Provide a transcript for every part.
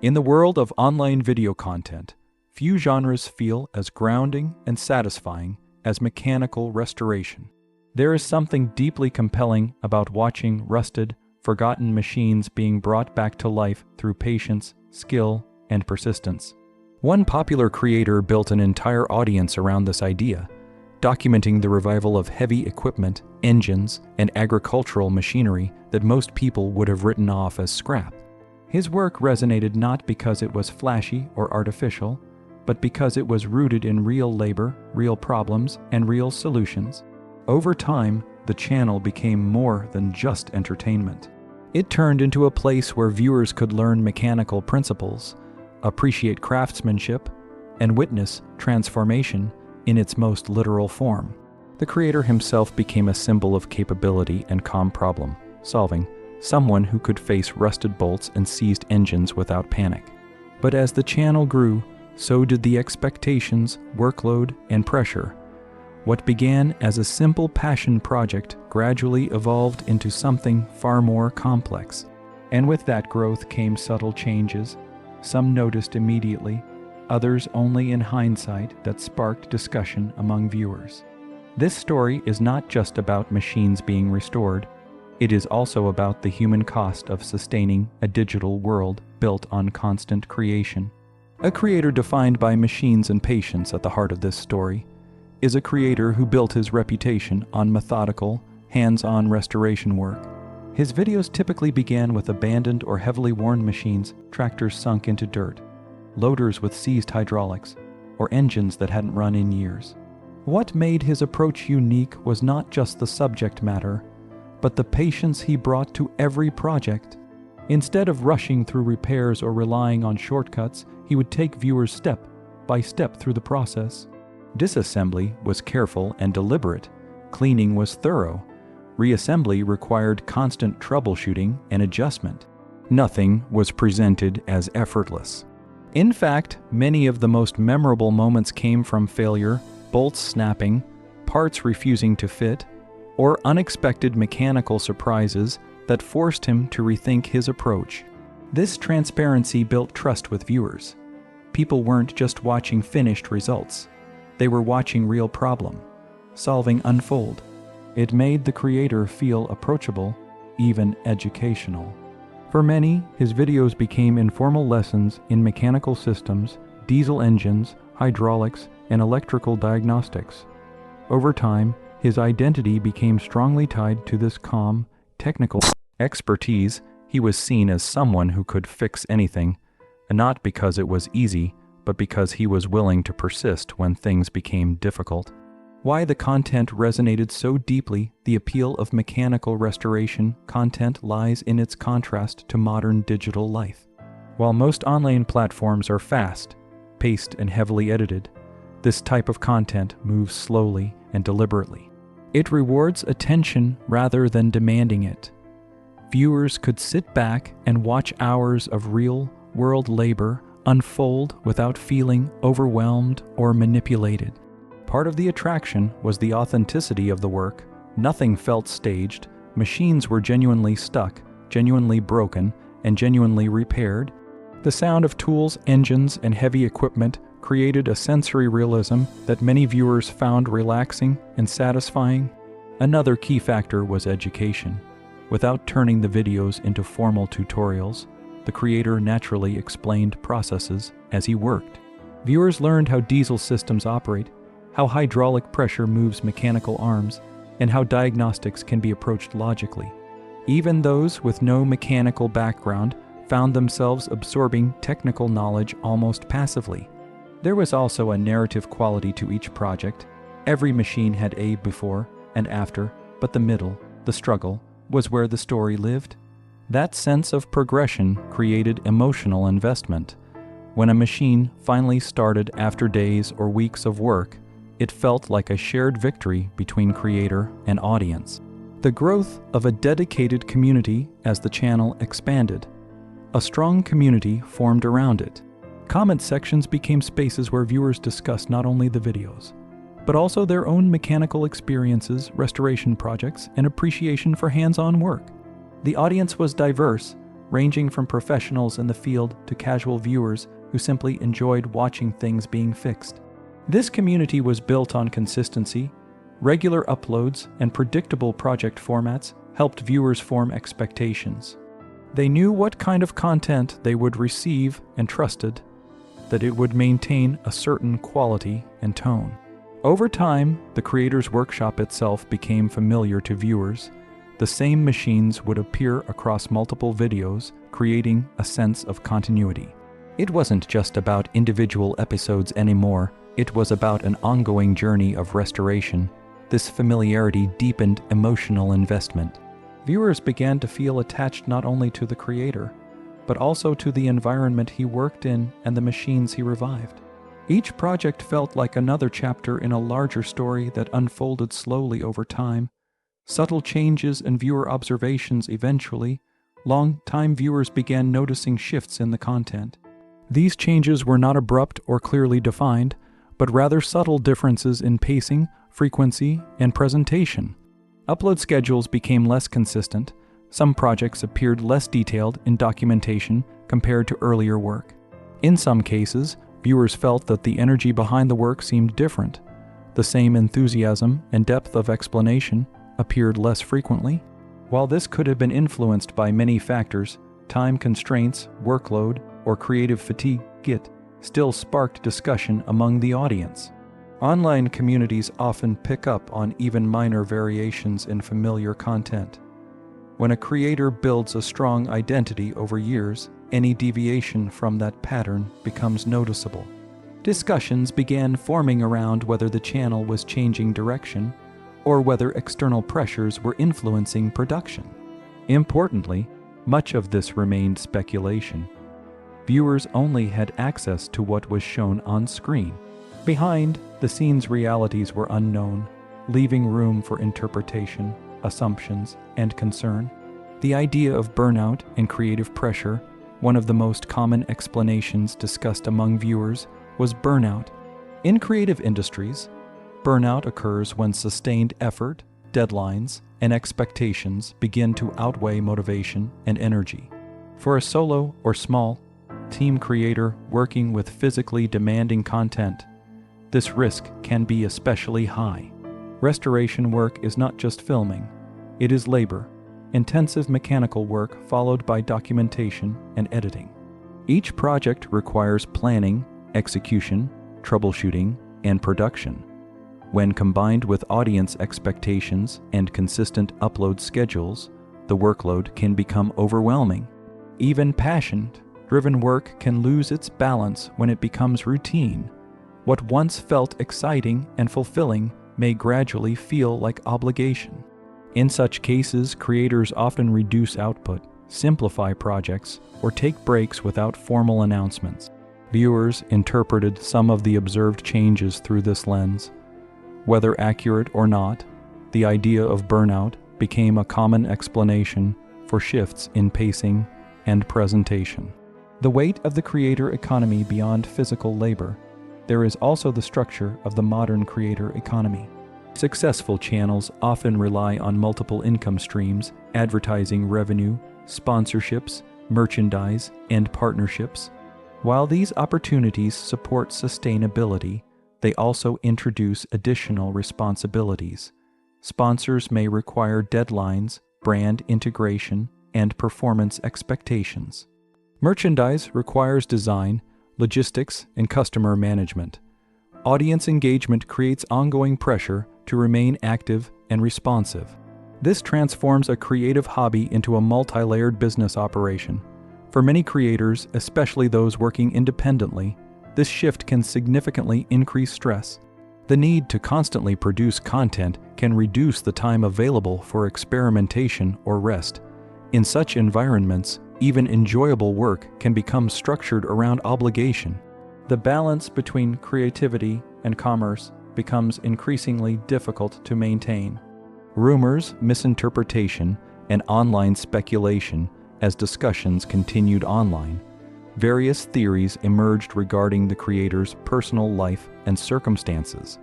In the world of online video content, few genres feel as grounding and satisfying as mechanical restoration. There is something deeply compelling about watching rusted, forgotten machines being brought back to life through patience, skill, and persistence. One popular creator built an entire audience around this idea, documenting the revival of heavy equipment, engines, and agricultural machinery that most people would have written off as scrap. His work resonated not because it was flashy or artificial, but because it was rooted in real labor, real problems, and real solutions. Over time, the channel became more than just entertainment. It turned into a place where viewers could learn mechanical principles, appreciate craftsmanship, and witness transformation in its most literal form. The creator himself became a symbol of capability and calm problem solving, someone who could face rusted bolts and seized engines without panic. But as the channel grew, so did the expectations, workload, and pressure. What began as a simple passion project gradually evolved into something far more complex. And with that growth came subtle changes, some noticed immediately, others only in hindsight, that sparked discussion among viewers. This story is not just about machines being restored, it is also about the human cost of sustaining a digital world built on constant creation. A creator defined by machines and patience at the heart of this story is a creator who built his reputation on methodical, hands-on restoration work. His videos typically began with abandoned or heavily worn machines, tractors sunk into dirt, loaders with seized hydraulics, or engines that hadn't run in years. What made his approach unique was not just the subject matter, but the patience he brought to every project. Instead of rushing through repairs or relying on shortcuts, he would take viewers step by step through the process. Disassembly was careful and deliberate. Cleaning was thorough. Reassembly required constant troubleshooting and adjustment. Nothing was presented as effortless. In fact, many of the most memorable moments came from failure, bolts snapping, parts refusing to fit, or unexpected mechanical surprises that forced him to rethink his approach. This transparency built trust with viewers. People weren't just watching finished results. They were watching real problem-solving unfold. It made the creator feel approachable, even educational. For many, his videos became informal lessons in mechanical systems, diesel engines, hydraulics, and electrical diagnostics. Over time, his identity became strongly tied to this calm, technical expertise. He was seen as someone who could fix anything, and not because it was easy, but because he was willing to persist when things became difficult. Why the content resonated so deeply, the appeal of mechanical restoration content lies in its contrast to modern digital life. While most online platforms are fast, paced, and heavily edited, this type of content moves slowly and deliberately. It rewards attention rather than demanding it. Viewers could sit back and watch hours of real-world labor unfold without feeling overwhelmed or manipulated. Part of the attraction was the authenticity of the work. Nothing felt staged. Machines were genuinely stuck, genuinely broken, and genuinely repaired. The sound of tools, engines, and heavy equipment created a sensory realism that many viewers found relaxing and satisfying. Another key factor was education. Without turning the videos into formal tutorials, the creator naturally explained processes as he worked. Viewers learned how diesel systems operate, how hydraulic pressure moves mechanical arms, and how diagnostics can be approached logically. Even those with no mechanical background found themselves absorbing technical knowledge almost passively. There was also a narrative quality to each project. Every machine had a before and after, but the middle, the struggle, was where the story lived. That sense of progression created emotional investment. When a machine finally started after days or weeks of work, it felt like a shared victory between creator and audience. The growth of a dedicated community as the channel expanded. A strong community formed around it. Comment sections became spaces where viewers discussed not only the videos, but also their own mechanical experiences, restoration projects, and appreciation for hands-on work. The audience was diverse, ranging from professionals in the field to casual viewers who simply enjoyed watching things being fixed. This community was built on consistency. Regular uploads and predictable project formats helped viewers form expectations. They knew what kind of content they would receive and trusted that it would maintain a certain quality and tone. Over time, the creator's workshop itself became familiar to viewers. The same machines would appear across multiple videos, creating a sense of continuity. It wasn't just about individual episodes anymore, it was about an ongoing journey of restoration. This familiarity deepened emotional investment. Viewers began to feel attached not only to the creator, but also to the environment he worked in and the machines he revived. Each project felt like another chapter in a larger story that unfolded slowly over time. Subtle changes in viewer observations eventually, long-time viewers began noticing shifts in the content. These changes were not abrupt or clearly defined, but rather subtle differences in pacing, frequency, and presentation. Upload schedules became less consistent. Some projects appeared less detailed in documentation compared to earlier work. In some cases, viewers felt that the energy behind the work seemed different. The same enthusiasm and depth of explanation appeared less frequently. While this could have been influenced by many factors, time constraints, workload, or creative fatigue, it still sparked discussion among the audience. Online communities often pick up on even minor variations in familiar content. When a creator builds a strong identity over years, any deviation from that pattern becomes noticeable. Discussions began forming around whether the channel was changing direction or whether external pressures were influencing production. Importantly, much of this remained speculation. Viewers only had access to what was shown on screen. Behind the scenes, realities were unknown, leaving room for interpretation, assumptions, and concern. The idea of burnout and creative pressure, one of the most common explanations discussed among viewers, was burnout. In creative industries, burnout occurs when sustained effort, deadlines, and expectations begin to outweigh motivation and energy. For a solo or small team creator working with physically demanding content, this risk can be especially high. Restoration work is not just filming, it is labor, intensive mechanical work followed by documentation and editing. Each project requires planning, execution, troubleshooting, and production. When combined with audience expectations and consistent upload schedules, the workload can become overwhelming. Even passion-driven work can lose its balance when it becomes routine. What once felt exciting and fulfilling may gradually feel like obligation. In such cases, creators often reduce output, simplify projects, or take breaks without formal announcements. Viewers interpreted some of the observed changes through this lens. Whether accurate or not, the idea of burnout became a common explanation for shifts in pacing and presentation. The weight of the creator economy beyond physical labor. There is also the structure of the modern creator economy. Successful channels often rely on multiple income streams, advertising revenue, sponsorships, merchandise, and partnerships. While these opportunities support sustainability, they also introduce additional responsibilities. Sponsors may require deadlines, brand integration, and performance expectations. Merchandise requires design, logistics, and customer management. Audience engagement creates ongoing pressure to remain active and responsive. This transforms a creative hobby into a multi-layered business operation. For many creators, especially those working independently, this shift can significantly increase stress. The need to constantly produce content can reduce the time available for experimentation or rest. In such environments, even enjoyable work can become structured around obligation. The balance between creativity and commerce becomes increasingly difficult to maintain. Rumors, misinterpretation, and online speculation as discussions continued online. Various theories emerged regarding the creator's personal life and circumstances.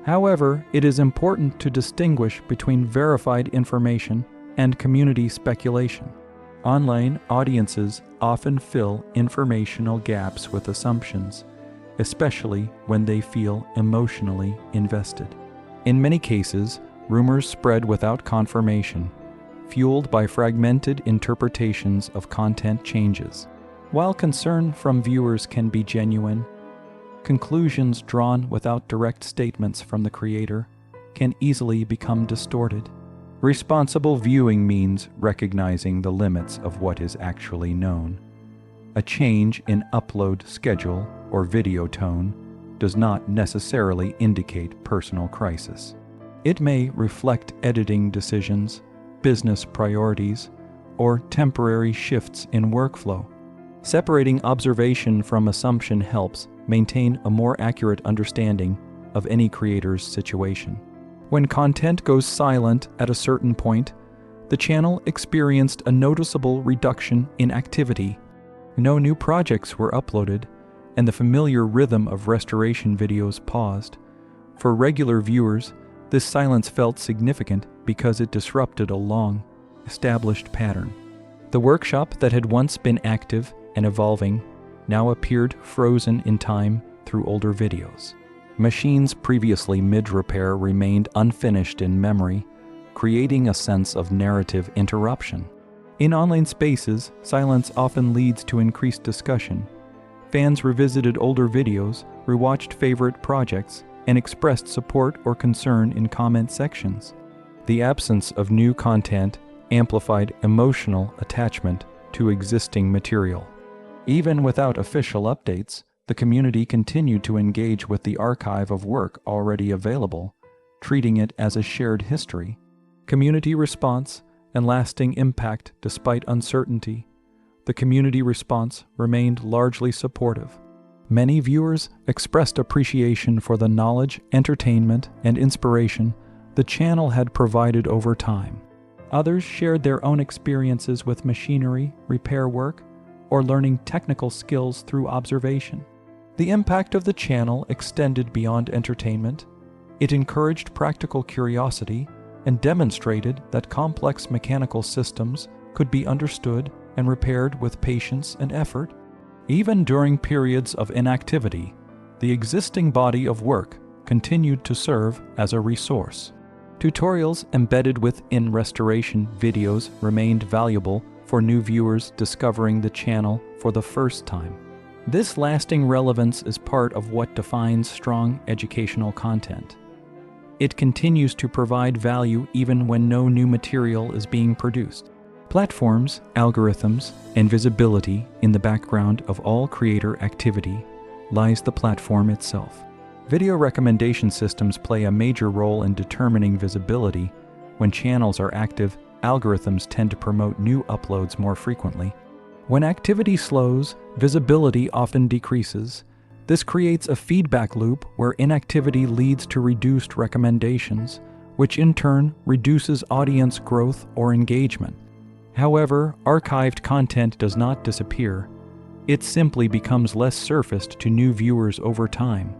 However, it is important to distinguish between verified information and community speculation. Online audiences often fill informational gaps with assumptions, especially when they feel emotionally invested. In many cases, rumors spread without confirmation, fueled by fragmented interpretations of content changes. While concern from viewers can be genuine, conclusions drawn without direct statements from the creator can easily become distorted. Responsible viewing means recognizing the limits of what is actually known. A change in upload schedule or video tone does not necessarily indicate personal crisis. It may reflect editing decisions, business priorities, or temporary shifts in workflow. Separating observation from assumption helps maintain a more accurate understanding of any creator's situation. When content goes silent at a certain point, the channel experienced a noticeable reduction in activity. No new projects were uploaded, and the familiar rhythm of restoration videos paused. For regular viewers, this silence felt significant because it disrupted a long, established pattern. The workshop that had once been active and evolving now appeared frozen in time through older videos. Machines previously mid-repair remained unfinished in memory, creating a sense of narrative interruption. In online spaces, silence often leads to increased discussion. Fans revisited older videos, rewatched favorite projects, and expressed support or concern in comment sections. The absence of new content amplified emotional attachment to existing material. Even without official updates, the community continued to engage with the archive of work already available, treating it as a shared history. Community response and lasting impact despite uncertainty. The community response remained largely supportive. Many viewers expressed appreciation for the knowledge, entertainment, and inspiration the channel had provided over time. Others shared their own experiences with machinery, repair work, or learning technical skills through observation. The impact of the channel extended beyond entertainment. It encouraged practical curiosity and demonstrated that complex mechanical systems could be understood and repaired with patience and effort. Even during periods of inactivity, the existing body of work continued to serve as a resource. Tutorials embedded within restoration videos remained valuable for new viewers discovering the channel for the first time. This lasting relevance is part of what defines strong educational content. It continues to provide value even when no new material is being produced. Platforms, algorithms, and visibility in the background of all creator activity lies the platform itself. Video recommendation systems play a major role in determining visibility. When channels are active, algorithms tend to promote new uploads more frequently. When activity slows, visibility often decreases. This creates a feedback loop where inactivity leads to reduced recommendations, which in turn reduces audience growth or engagement. However, archived content does not disappear. It simply becomes less surfaced to new viewers over time.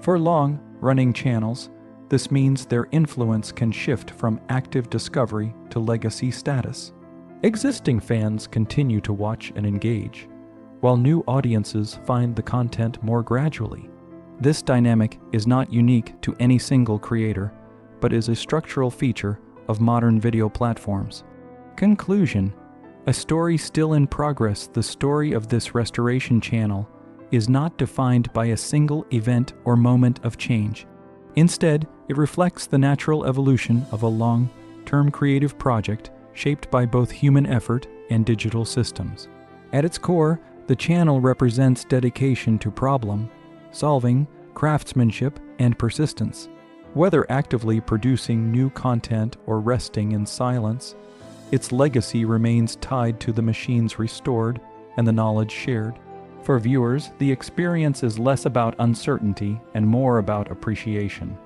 For long-running channels, this means their influence can shift from active discovery to legacy status. Existing fans continue to watch and engage, while new audiences find the content more gradually. This dynamic is not unique to any single creator, but is a structural feature of modern video platforms. Conclusion: a story still in progress, the story of this restoration channel is not defined by a single event or moment of change. Instead, it reflects the natural evolution of a long-term creative project shaped by both human effort and digital systems. At its core, the channel represents dedication to problem-solving, craftsmanship, and persistence. Whether actively producing new content or resting in silence, its legacy remains tied to the machines restored and the knowledge shared. For viewers, the experience is less about uncertainty and more about appreciation.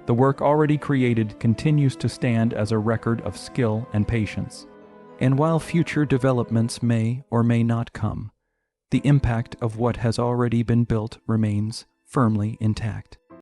The work already created continues to stand as a record of skill and patience. And while future developments may or may not come, the impact of what has already been built remains firmly intact.